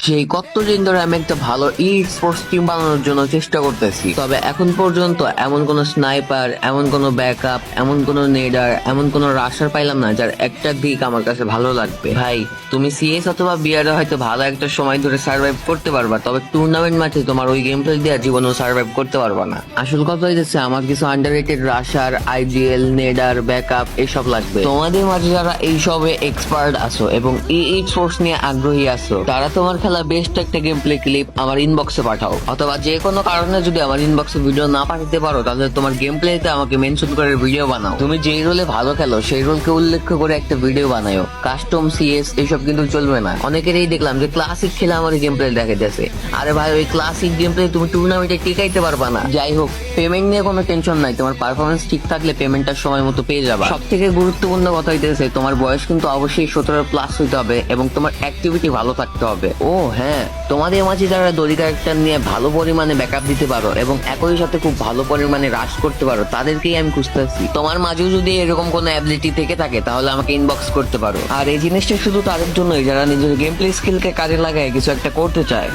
সেই কতদিন ধরে আমি একটা ভালো ই স্পোর্টস টিম বানানোর জন্য চেষ্টা করতেছি, তবে এখন পর্যন্ত এমন কোন স্নাইপার, এমন কোন ব্যাকআপ, এমন কোন নেডার, এমন কোন রাশার পাইলাম না যার একটা দিক আমার কাছে ভালো লাগবে। ভাই, তুমি সিএস অথবা বিআরে হয়তো ভালো একটা সময় ধরে সার্ভাইভ করতে পারবা, তবে টুর্নামেন্ট ম্যাচে তোমার ওই গেম প্লে দিয়ে জীবনেও সার্ভাইভ করতে পারবা না। আসল কথা হইতেছে আমার কিছু আন্ডাররেটেড রাশার, আইজিএল, নেডার, ব্যাকআপ এসব লাগবে। তোমাদের মাঝে যারা এইসবে এক্সপার্ট আছো এবং এই স্পোর্টস নিয়ে আগ্রহী আছো, তারা তোমার খেলা বেস্ট একটা গেম প্লে ক্লিপ আমার ইনবক্সে পাঠাও, অথবা যে কোনো কারণে যদি আমার ইনবক্সে ভিডিও না পাঠাতে পারো তাহলে তোমার গেম প্লেতে আমাকে মেনশন করে ভিডিও বানাও। তুমি যেই রোলে ভালো খেলো সেই রোলকে উল্লেখ করে একটা ভিডিও বানাও। কাস্টম, সিএস এসব কিন্তু চলবে না। অনেকেরই দেখলাম যে ক্লাসিক খেলে আমার গেম প্লে দেখাইতেছে। আরে ভাই, ওই ক্লাসিক গেম প্লে তুমি টুর্নামেন্টে টিকাইতে পারবা না। যাই হোক, পেমেন্ট নিয়ে কোনো টেনশন নাই, তোমার পারফরমেন্স ঠিক থাকলে পেমেন্টটা সময় মতো পেয়ে যাবে। সব থেকে গুরুত্বপূর্ণ কথা হইতেছে তোমার বয়স কিন্তু অবশ্যই 17+ হইতে হবে এবং তোমার অ্যাক্টিভিটি ভালো থাকতে হবে। ও হ্যাঁ, তোমাদের মাঝে যারা দড়ি ক্যারেক্টার নিয়ে ভালো পরিমাণে ব্যাকআপ দিতে পারো এবং একই সাথে খুব ভালো পরিমাণে রাশ করতে পারো, তাদেরকেই আমি খুঁজতেছি। তোমার মাঝেও যদি এরকম কোনো অ্যাবিলিটি থেকে থাকে তাহলে আমাকে ইনবক্স করতে পারো। আর এই জিনিসটা শুধু তাদের জন্যই যারা নিজের গেম প্লে স্কিলকে কাজে লাগায় কিছু একটা করতে চায়।